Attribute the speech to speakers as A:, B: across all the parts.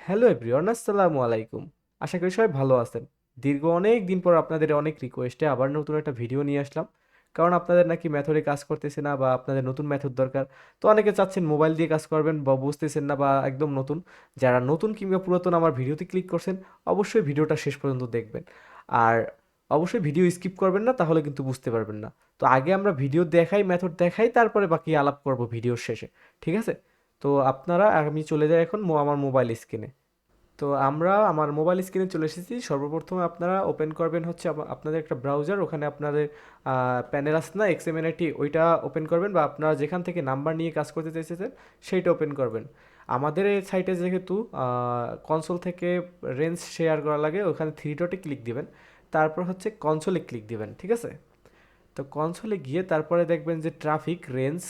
A: Hello everyone, আসসালামু আলাইকুম। আশা করি সবাই ভালো আছেন। দীর্ঘ অনেক দিন পর আপনাদের অনেক রিকোয়েস্টে আবার নতুন একটা ভিডিও নিয়ে আসলাম। কারণ আপনাদের নাকি মেথডে কাজ করতেছে না বা আপনাদের নতুন মেথড দরকার। তো অনেকে চাচ্ছেন মোবাইল দিয়ে কাজ করবেন বা বুঝতেছেন না বা একদম নতুন। যারা নতুন কিংবা পুরাতন আমার ভিডিওতে ক্লিক করছেন, অবশ্যই ভিডিওটা শেষ পর্যন্ত দেখবেন। আর অবশ্যই ভিডিও স্কিপ করবেন না, তাহলে কিন্তু বুঝতে পারবেন না। তো আগে আমরা ভিডিও দেখাই, মেথড দেখাই, তারপরে বাকি আলাপ করব ভিডিওর শেষে। ঠিক আছে? তো আমি চলে যাই এখন আমার মোবাইল স্ক্রিনে। তো আমরা আমার মোবাইল স্ক্রিনে চলে এসেছি। সর্বপ্রথমে আপনারা ওপেন করবেন হচ্ছে আপনাদের একটা ব্রাউজার, ওখানে আপনাদের প্যানেল আছে না এক্সএমএনআইটি, ওইটা ওপেন করবেন বা আপনারা যেখান থেকে নাম্বার নিয়ে কাজ করতে চাইছেন সেইটা ওপেন করবেন। আমাদের এই সাইটে যেহেতু কনসোল থেকে রেঞ্জ শেয়ার করা লাগে, ওখানে থ্রি ডটে ক্লিক দিবেন, তারপর হচ্ছে কনসোলে ক্লিক দিবেন। ঠিক আছে? তো কনসোলে গিয়ে তারপরে দেখবেন যে ট্রাফিক রেঞ্জ,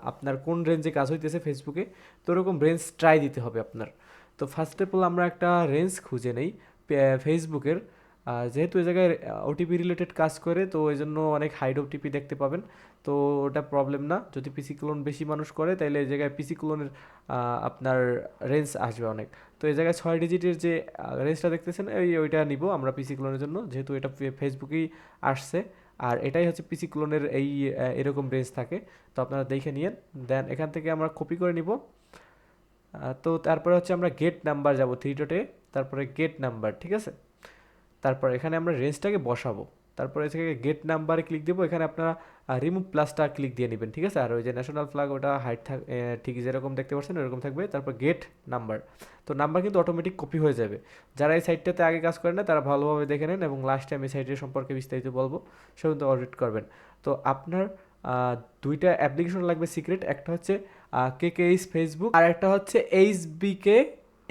A: আপনার কোন রেঞ্জে কাজ হইতেছে ফেসবুকে, তো ওরকম রেঞ্জ ট্রাই দিতে হবে আপনার। তো ফার্স্ট অফ অল আমরা একটা রেঞ্জ খুঁজে নেই ফেসবুকের। যেহেতু এই জায়গায় ওটিপি রিলেটেড কাজ করে, তো এই জন্য অনেক হাইড ওটিপি দেখতে পাবেন। তো ওটা প্রবলেম না, যদি পিসি ক্লোন বেশি মানুষ করে তাহলে এই জায়গায় পিসি ক্লোনের আপনার রেঞ্জ আসবে অনেক। তো এই জায়গায় 6 ডিজিটের যে রেঞ্জটা দেখতেছেন, ওইটা নিব আমরা পিসি ক্লোনের জন্য, যেহেতু এটা ফেসবুকেই আসছে। আর এটাই হচ্ছে পিসি ক্লোনের এরকম রেঞ্জ থাকে। তো আপনারা দেখে নিন। দেন এখান থেকে আমরা কপি করে নিব। তো তারপরে হচ্ছে আমরা গেট নাম্বার যাব থ্রি ডটে, তারপরে গেট নাম্বার। ঠিক আছে? তারপর এখানে আমরা রেঞ্জটাকে বসাবো। তারপরে থেকে গেট নাম্বারে ক্লিক দেবো, এখানে আপনারা রিমুভ প্লাসটা ক্লিক দিয়ে নেবেন। ঠিক আছে? আর ওই যে ন্যাশনাল ফ্ল্যাগ ওটা হাইট ঠিক যেরকম দেখতে পাচ্ছেন এরকম থাকবে। তারপর গেট নাম্বার, তো নাম্বার কিন্তু অটোমেটিক কপি হয়ে যাবে। যারা এই সাইটটাতে আগে কাজ করেন না তারা ভালোভাবে দেখে নেন, এবং লাস্ট টাইম এই সাইটের সম্পর্কে বিস্তারিত বলবো, সে কিন্তু অডিট করবেন। তো আপনার দুইটা অ্যাপ্লিকেশন লাগবে সিক্রেট, একটা হচ্ছে কেকেইস ফেসবুক, আর একটা হচ্ছে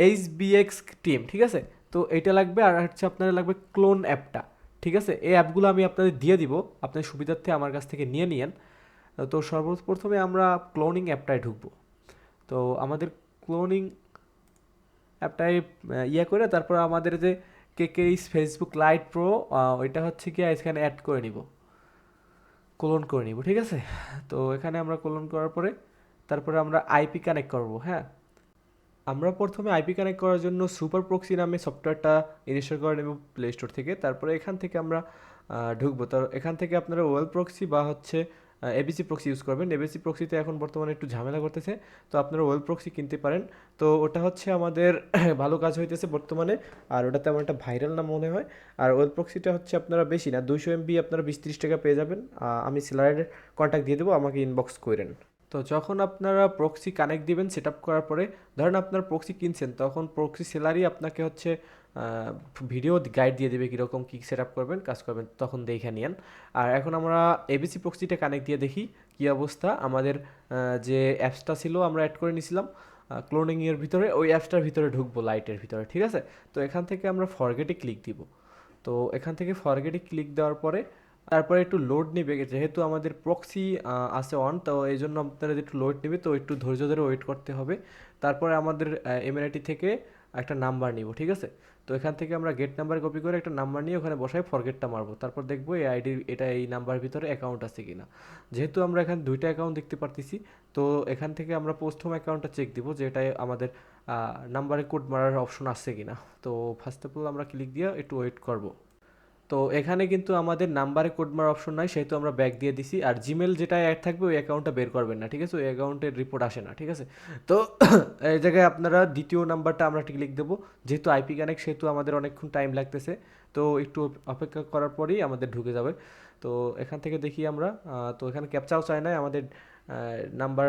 A: এইচবিএক্স টিম। ঠিক আছে? তো এইটা লাগবে, আর হচ্ছে আপনার লাগবে ক্লোন অ্যাপটা। ঠিক আছে? এই অ্যাপগুলো আমি আপনাদের দিয়ে দিব, আপনার সুবিধার্থে আমার কাছ থেকে নিয়ে নিয়েন। তো সর্বপ্রথমে আমরা ক্লোনিং অ্যাপটায় ঢুকবো। তো আমাদের ক্লোনিং অ্যাপটায় ইয়ে করে তারপর আমাদের যে কেকেইস ফেসবুক লাইট প্রো, ওইটা হচ্ছে কি এখানে অ্যাড করে নিব, ক্লোন করে নিব। ঠিক আছে? তো এখানে আমরা ক্লোন করার পরে তারপরে আমরা আইপি কানেক্ট করব। হ্যাঁ, আমরা প্রথমে আইপি কানেক্ট করার জন্য সুপার প্রক্সি নামে সফটওয়্যারটা ইনস্টল করে নেব প্লে স্টোর থেকে। তারপরে এখান থেকে আমরা ঢুকবো। তো এখান থেকে আপনারা ওয়েল প্রক্সি বা হচ্ছে এবিসি প্রক্সি ইউজ করবেন। এবিসি প্রক্সিতে এখন বর্তমানে একটু ঝামেলা করতেছে, তো আপনারা ওয়েল প্রক্সি কিনতে পারেন। তো ওটা হচ্ছে আমাদের ভালো কাজ হইতেছে বর্তমানে, আর ওটা তেমন একটা ভাইরাল না মনে হয়। আর ওয়েল প্রক্সিটা হচ্ছে আপনারা বেশি না, 200 MB আপনারা 20-30 টাকা পেয়ে যাবেন। আমি সেলারের কন্ট্যাক্ট দিয়ে দেবো, আমাকে ইনবক্স করেন। তো যখন আপনারা প্রক্সি কানেক্ট দিবেন সেট আপ করার পরে, ধরেন আপনার প্রক্সি কিনছেন, তখন প্রক্সি সেলারই আপনাকে হচ্ছে ভিডিও গাইড দিয়ে দেবে কীরকম কী সেট আপ করবেন, কাজ করবেন, তখন দেখে নিন। আর এখন আমরা এবিসি প্রক্সিটা কানেক্ট দিয়ে দেখি কী অবস্থা। আমাদের যে অ্যাপসটা ছিল আমরা অ্যাড করে নিয়েছিলাম ক্লোনিংয়ের ভিতরে, ওই অ্যাপসটার ভিতরে ঢুকবো, লাইটের ভিতরে। ঠিক আছে? তো এখান থেকে আমরা ফরগেটে ক্লিক দিব। তো এখান থেকে ফরগেটে ক্লিক দেওয়ার পরে তারপরে একটু লোড নেবে, যেহেতু আমাদের প্রক্সি আছে অন, তো এই জন্য আপনারা একটু লোড নেবে, তো একটু ধৈর্য ধরে ওয়েট করতে হবে। তারপরে আমাদের এমএনআইটি থেকে একটা নাম্বার নিব। ঠিক আছে? তো এখান থেকে আমরা গেট নাম্বার কপি করে একটা নাম্বার নিয়ে ওখানে বসাই ফরগেটটা মারবো, তারপর দেখবো এই আইডি এটা এই নাম্বার ভিতরে অ্যাকাউন্ট আছে কিনা। যেহেতু আমরা এখানে দুইটা অ্যাকাউন্ট দেখতে পারতেছি, তো এখান থেকে আমরা পোস্ট হোম অ্যাকাউন্টটা চেক দিব যে এটাই আমাদের নাম্বারে কোড মারার অপশন আছে কিনা। তো ফার্স্ট অফ অল আমরা ক্লিক দিয়ে একটু ওয়েট করব। তো এখানে কিন্তু আমাদের নাম্বারে কোড মারার অপশন নাই, সেহেতু আমরা ব্যাক দিয়ে দিছি। আর জিমেল যেটা অ্যাড থাকবে ওই অ্যাকাউন্টটা বের করবেন না। ঠিক আছে? ওই অ্যাকাউন্টের রিপোর্ট আসে না। ঠিক আছে? তো এই জায়গায় আপনারা দ্বিতীয় নাম্বারটা আমরা ক্লিক দেবো, যেহেতু আইপি কানেক্ট সেহেতু আমাদের অনেকক্ষণ টাইম লাগতেছে। তো একটু অপেক্ষা করার পরেই আমাদের ঢুকে যাবে। তো এখান থেকে দেখি আমরা, তো এখানে ক্যাপচাও চায় না আমাদের, নাম্বার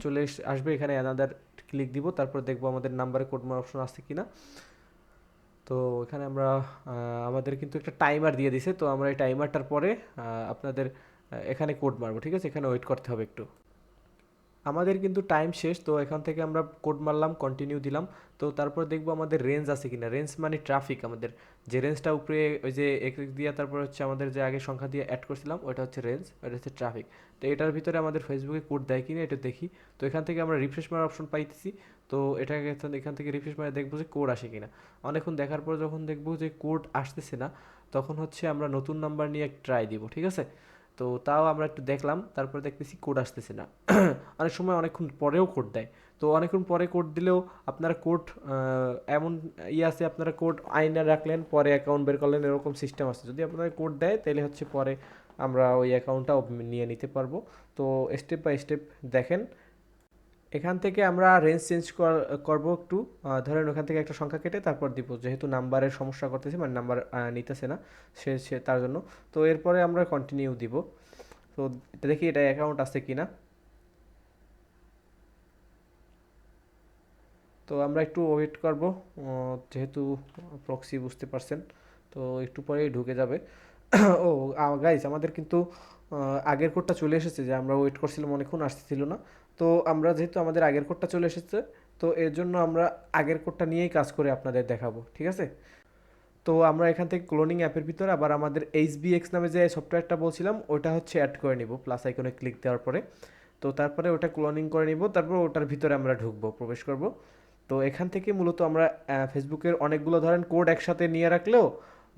A: চলে আসবে এখানে অ্যানাদার, ক্লিক দিব, তারপর দেখবো আমাদের নাম্বারে কোড মারার অপশন আছে কিনা। তো এখানে আমরা আমাদের কিন্তু একটা টাইমার দিয়ে দিছে, তো আমরা এই টাইমারটার পরে আপনাদের এখানে কোড মারবো। ঠিক আছে? এখানে ওয়েট করতে হবে একটু। আমাদের কিন্তু টাইম শেষ, তো এখান থেকে আমরা কোড মারলাম, কন্টিনিউ দিলাম। তো তারপর দেখবো আমাদের রেঞ্জ আছে কিনা। রেঞ্জ মানে ট্রাফিক, আমাদের যে রেঞ্জটা উপরে ওই যে এক এক দিয়া তারপর হচ্ছে আমাদের যে আগে সংখ্যা দিয়ে অ্যাড করছিলাম ওইটা হচ্ছে রেঞ্জ, ওইটা হচ্ছে ট্রাফিক। তো এটার ভিতরে আমাদের ফেসবুকে কোড দেয় কিনা এটা দেখি। তো এখান থেকে আমরা রিফ্রেশ মারার অপশন পাইতেছি। তো এটাকে এখান থেকে রিফ্রেশ মারে দেখবো যে কোড আসে কিনা। অনেকক্ষণ দেখার পর যখন দেখবো যে কোড আসতেছে না, তখন হচ্ছে আমরা নতুন নাম্বার নিয়ে ট্রাই দিব। ঠিক আছে? তো তাও আমরা একটু দেখলাম, তারপরে দেখতেছি কোড আসতেছে না। অনেক সময় অনেকক্ষণ পরেও কোড দেয়। তো অনেকক্ষণ পরে কোড দিলেও আপনারা কোড এমন আছে, আপনারা কোড আইনা রাখলেন, পরে অ্যাকাউন্ট বের করলেন, এরকম সিস্টেম আছে। যদি আপনারা কোড দেয় তাহলে হচ্ছে পরে আমরা ওই অ্যাকাউন্টটা নিয়ে নিতে পারবো। তো স্টেপ বাই স্টেপ দেখেন। এখান থেকে আমরা রেঞ্জ চেঞ্জ করবো একটু। ধরেন ওখান থেকে একটা সংখ্যা কেটে তারপর দিব, যেহেতু নাম্বারের সমস্যা করতেছে, মানে নাম্বার নিতেছে না সে তার জন্য। তো এরপরে আমরা কন্টিনিউ দিব। তো দেখি এটা অ্যাকাউন্ট আছে কিনা। তো আমরা একটু ওয়েট করব, যেহেতু প্রক্সি বুঝতে পারছেন, তো একটু পরেই ঢুকে যাবে। ও গাইস, আমাদের কিন্তু আগের কোডটা চলে এসেছে, যে আমরা ওয়েট করছিলাম অনেকক্ষণ আসতেছিল না। তো আমরা যেহেতু আমাদের আগের কোডটা চলে এসেছে, তো এর জন্য আমরা আগের কোডটা নিয়েই কাজ করে আপনাদের দেখাবো, ঠিক আছে? তো আমরা এখান থেকে ক্লোনিং অ্যাপের ভিতরে আবার আমাদের এইচবিএক্স নামে যে সফটওয়্যারটা বলছিলাম ওটা হচ্ছে অ্যাড করে নিব প্লাস আইকনে ক্লিক দেওয়ার পরে। তো তারপরে ওটা ক্লোনিং করে নিব, তারপর ওটার ভিতরে আমরা ঢুকবো, প্রবেশ করব। তো এখান থেকে মূলত আমরা ফেসবুকের অনেকগুলো ধরেন কোড একসাথে নিয়ে রাখলেও,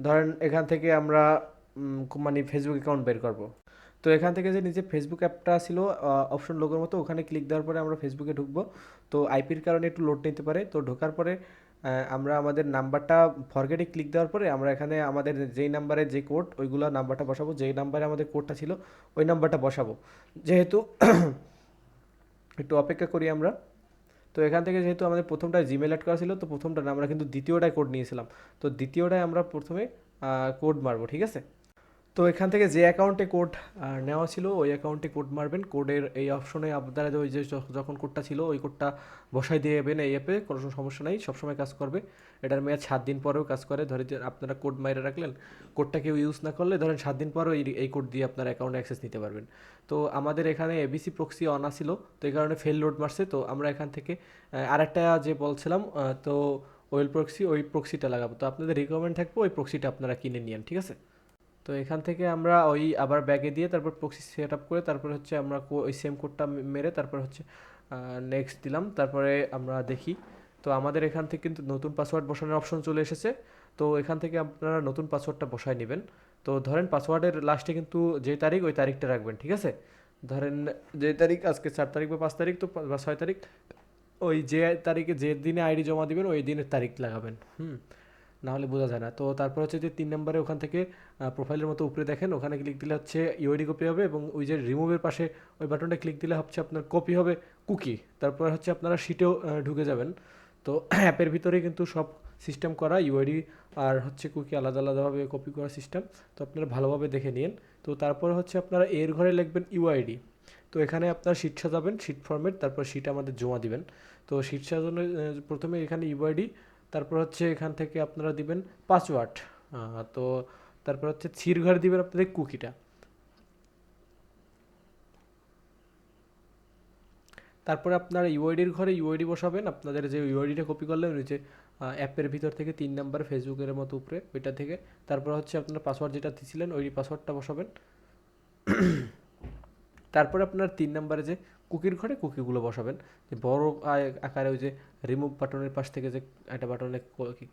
A: ধরেন এখান থেকে আমরা মানে ফেসবুক অ্যাকাউন্ট বের করব। তো এখান থেকে যে নিচে ফেসবুক অ্যাপটা ছিল অপশন লোগোর মতো, ওখানে ক্লিক দেওয়ার পরে আমরা ফেসবুকে ঢুকবো। তো আইপির কারণে একটু লোড নিতে পারে। তো ঢোকার পরে আমরা আমাদের নাম্বারটা ফরগেটে ক্লিক দেওয়ার পরে আমরা এখানে আমাদের যেই নাম্বারে যে কোড ওইগুলো নাম্বারটা বসাবো, যেই নাম্বারে আমাদের কোডটা ছিল ওই নাম্বারটা বসাবো। যেহেতু একটু অপেক্ষা করি আমরা। তো এখান থেকে যেহেতু আমাদের প্রথমটা জিমেল অ্যাড করা ছিল, তো প্রথমটা না, আমরা কিন্তু দ্বিতীয়টায় কোড নিয়েছিলাম। তো দ্বিতীয়টায় আমরা প্রথমে কোড মারবো, ঠিক আছে? তো এখান থেকে যে অ্যাকাউন্টে কোড নেওয়া ছিল ওই অ্যাকাউন্টে কোড মারবেন। কোডের এই অপশনে আপনারা ওই যে যখন কোডটা ছিল ওই কোডটা বসাই দিয়ে যাবেন এই অ্যাপে, কোনো সমস্যা নেই, সবসময় কাজ করবে। এটার মেয়াদ 7 দিন পরেও কাজ করে। ধরে যে আপনারা কোড মাইরে রাখলেন, কোডটা কেউ ইউজ না করলে ধরেন 7 দিন পরেও এই কোড দিয়ে আপনার অ্যাকাউন্টে অ্যাক্সেস নিতে পারবেন। তো আমাদের এখানে এবিসি প্রক্সি অন ছিল, তো এই কারণে ফেল লোড মারছে। তো আমরা এখান থেকে আরেকটা যে বলছিলাম, তো ওয়েল প্রক্সি, ওই প্রক্সিটা লাগাবো। তো আপনাদের রিকমেন্ড থাকবে ওই প্রক্সিটা আপনারা কিনে নিন, ঠিক আছে? তো এখান থেকে আমরা ওই আবার ব্যাগে দিয়ে তারপর প্রক্সি সেট আপ করে তারপর হচ্ছে আমরা ওই সেম কোডটা মেরে তারপর হচ্ছে নেক্সট দিলাম। তারপরে আমরা দেখি, তো আমাদের এখান থেকে কিন্তু নতুন পাসওয়ার্ড বসানোর অপশন চলে এসেছে। তো এখান থেকে আপনারা নতুন পাসওয়ার্ডটা বসায় নেবেন। তো ধরেন পাসওয়ার্ডের লাস্টে কিন্তু যে তারিখ ওই তারিখটা রাখবেন, ঠিক আছে? ধরেন যে তারিখ আজকে 4 তারিখ বা 5 তারিখ, তো বা 6 তারিখ, ওই যে তারিখে যে দিনে আইডি জমা দিবেন ওই দিনের তারিখ লাগাবেন। না হলে বোঝা যায় না। তো তারপর হচ্ছে যে 3 নম্বরে ওখান থেকে প্রোফাইলের মতো উপরে দেখেন, ওখানে ক্লিক দিলে হচ্ছে ইউআইডি কপি হবে, এবং ওই যে রিমুভের পাশে ওই বাটনটা ক্লিক দিলে হচ্ছে আপনার কপি হবে কুকি। তারপর হচ্ছে আপনারা শিটেও ঢুকে যাবেন। তো অ্যাপের ভিতরে কিন্তু সব সিস্টেম করা, ইউআইডি আর হচ্ছে কুকি আলাদা আলাদাভাবে কপি করার সিস্টেম। তো আপনারা ভালোভাবে দেখে নিন। তো তারপর হচ্ছে আপনারা এর ঘরে লিখবেন ইউআইডি। তো এখানে আপনার শিট সাজাবেন, শিট ফরম্যাট, তারপর শিট আমাদের জমা দিবেন। তো শিট সাজানোর প্রথমে এখানে ইউআইডি, তারপর হচ্ছে এখান থেকে আপনারা দিবেন পাসওয়ার্ড। তো তারপর হচ্ছে থির ঘরে দিবেন আপনাদের কুকিটা। তারপরে আপনারা ইউআইডির ঘরে ইউআইডি বসাবেন, আপনাদের যে ইউআইডিটা কপি করলেন ওই যে অ্যাপের ভিতর থেকে 3 নম্বর ফেসবুকের মতো উপরে ওইটা থেকে। তারপর হচ্ছে আপনারা পাসওয়ার্ড যেটা দিয়েছিলেন ওই পাসওয়ার্ডটা বসাবেন। তারপরে আপনার 3 নম্বরে যে কুকির ঘরে কুকিগুলো বসাবেন, যে বড় আকারে ওই যে রিমুভ বাটনের পাশ থেকে যে একটা বাটনে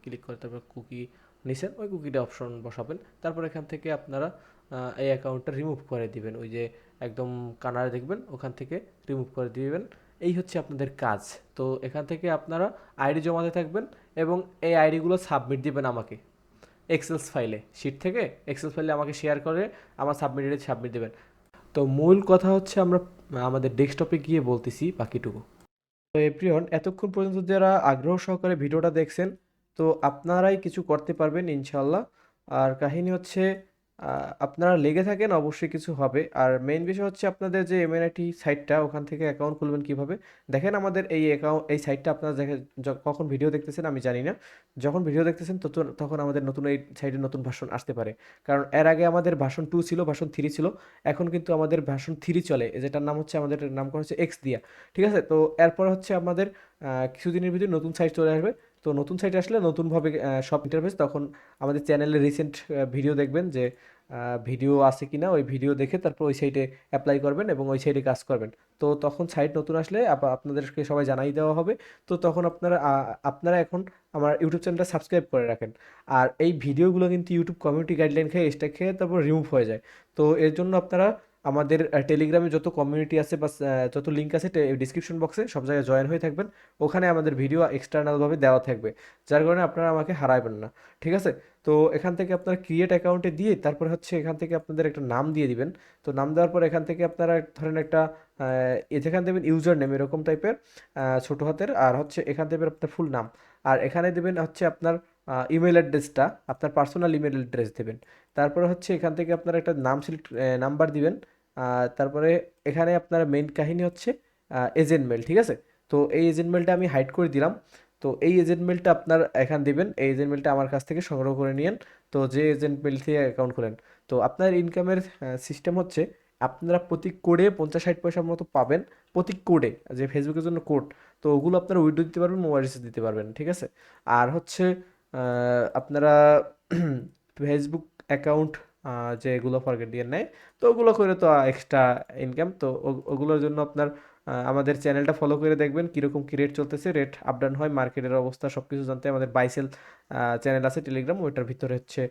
A: ক্লিক করে তারপর কুকি নিছেন ওই কুকিটা অপশন বসাবেন। তারপর এখান থেকে আপনারা এই অ্যাকাউন্টটা রিমুভ করে দিবেন, ওই যে একদম কানারে দেখবেন ওখান থেকে রিমুভ করে দিবেন। এই হচ্ছে আপনাদের কাজ। তো এখান থেকে আপনারা আইডি জমাতে থাকবেন এবং এই আইডিগুলো সাবমিট দিবেন আমাকে এক্সেলস ফাইলে, শিট থেকে এক্সেল ফাইলে আমাকে শেয়ার করে আমার সাবমিট দেবেন। তো মূল কথা হচ্ছে আমরা আমাদের ডেস্কটপে গিয়ে বলতেছি বাকিটুকু। তো এভরিওয়ান, এতক্ষণ পর্যন্ত যারা আগ্রহ সহকারে ভিডিওটা দেখছেন, তো আপনারাই কিছু করতে পারবেন ইনশাল্লাহ। আর কাহিনী হচ্ছে আপনারা লেগে থাকেন, অবশ্যই কিছু হবে। আর মেইন বিষয় হচ্ছে আপনাদের যে এমএনআইটি সাইটটা, ওখান থেকে অ্যাকাউন্ট খুলবেন কিভাবে। দেখেন আমাদের এই অ্যাকাউন্ট, এই সাইটটা আপনারা দেখেন, কখন ভিডিও দেখতেছেন আমি জানি না। যখন ভিডিও দেখতেছেন তখন আমাদের নতুন এই সাইটে নতুন ভার্সন আসতে পারে। কারণ এর আগে আমাদের ভার্সন 2 ছিল, ভার্সন 3 ছিল। এখন কিন্তু আমাদের ভার্সন 3 চলে, যেটার নাম হচ্ছে, আমাদের নাম করা হচ্ছে এক্স দিয়া। ঠিক আছে? তো এরপর হচ্ছে আমাদের কিছুদিনের ভিতরে নতুন সাইট চলে আসবে। তো নতুন সাইট আসলে নতুনভাবে সব ইন্টারফেস, তখন আমাদের চ্যানেলে রিসেন্ট ভিডিও দেখবেন যে ভিডিও আছে কিনা, ওই ভিডিও দেখে তারপর ওই সাইটে অ্যাপ্লাই করবেন এবং ওই সাইটে কাজ করবেন। তো তখন সাইট নতুন আসলে আপনাদেরকে সবাই জানাই দেওয়া হবে। তো তখন আপনারা এখন আমার ইউটিউব চ্যানেলটা সাবস্ক্রাইব করে রাখেন। আর এই ভিডিওগুলো কিন্তু ইউটিউব কমিউনিটি গাইডলাইন খেয়ে স্ট্রাইক খেয়ে তারপর রিমুভ হয়ে যায়। তো এর জন্য আপনারা আমাদের টেলিগ্রামে যত কমিউনিটি আছে বা যত লিঙ্ক আছে ডিসক্রিপশন বক্সে সব জায়গায় জয়েন হয়ে থাকবেন। ওখানে আমাদের ভিডিও এক্সটার্নালভাবে দেওয়া থাকবে, যার কারণে আপনারা আমাকে হারাবেন না। ঠিক আছে? তো এখান থেকে আপনারা ক্রিয়েট অ্যাকাউন্টে দিয়ে তারপরে হচ্ছে এখান থেকে আপনাদের একটা নাম দিয়ে দিবেন। তো নাম দেওয়ার পর এখান থেকে আপনারা ধরেন একটা যেখানে দেবেন ইউজার নেম এরকম টাইপের ছোট হাতের, আর হচ্ছে এখান দেবেন আপনার ফুল নাম, আর এখানে দেবেন হচ্ছে আপনার ইমেল অ্যাড্রেসটা, আপনার পার্সোনাল ইমেল অ্যাড্রেস দেবেন। তারপরে হচ্ছে এখান থেকে আপনারা একটা নাম সিলেক্ট নাম্বার দিবেন। তারপরে এখানে আপনার মেইন কাহিনী হচ্ছে এজেন্ট মেল। ঠিক আছে? তো এই এজেন্ট মেলটা আমি হাইড করে দিলাম। তো এই এজেন্ট মেলটা আপনার এখান দিবেন, এই এজেন্ট মেলটা আমার কাছ থেকে সংগ্রহ করে নিয়েন। তো যে এজেন্ট মেল থেকে অ্যাকাউন্ট খোলেন, তো আপনার ইনকামের সিস্টেম হচ্ছে আপনারা প্রতি কোডে 50-60 পয়সার মতো পাবেন। প্রতি কোডে, যে ফেসবুকের জন্য কোড, তো ওগুলো আপনারা উইথড্র দিতে পারবেন, মোবাইল রিচার্জ দিতে পারবেন। ঠিক আছে? আর হচ্ছে আপনারা ফেসবুক অ্যাকাউন্ট যেগুলো ফরগেট দিয়ে নেয়, তো ওগুলো করে তো এক্সট্রা ইনকাম। তো ওগুলোর জন্য আপনার আমাদের চ্যানেলটা ফলো করে দেখবেন কীরকম কী রেট চলতেছে, রেট আপ ডাউন হয়, মার্কেটের অবস্থা সব কিছু জানতে আমাদের বাইসেল চ্যানেল আছে টেলিগ্রাম, ওইটার ভিতরে হচ্ছে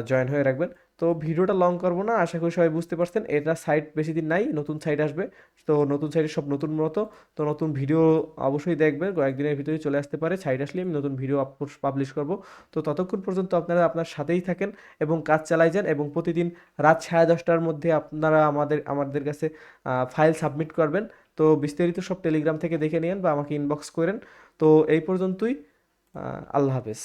A: জয়েন হয়ে রাখবেন। তো ভিডিওটা লং করবো না, আশা করি সবাই বুঝতে পারছেন। এটা সাইট বেশি দিন নাই, নতুন সাইট আসবে। তো নতুন সাইটে সব নতুন মতো, তো নতুন ভিডিও অবশ্যই দেখবেন, কয়েকদিনের ভিতরেই চলে আসতে পারে। সাইট আসলে আমি নতুন ভিডিও পাবলিশ করব। তো ততক্ষণ পর্যন্ত আপনারা আপনার সাথেই থাকেন এবং কাজ চালাই যান, এবং প্রতিদিন রাত 10:30টার মধ্যে আপনারা আমাদের কাছে ফাইল সাবমিট করবেন। তো বিস্তারিত সব টেলিগ্রাম থেকে দেখে নিন বা আমাকে ইনবক্স করেন। তো এই পর্যন্তই। আল্লাহ হাফেজ।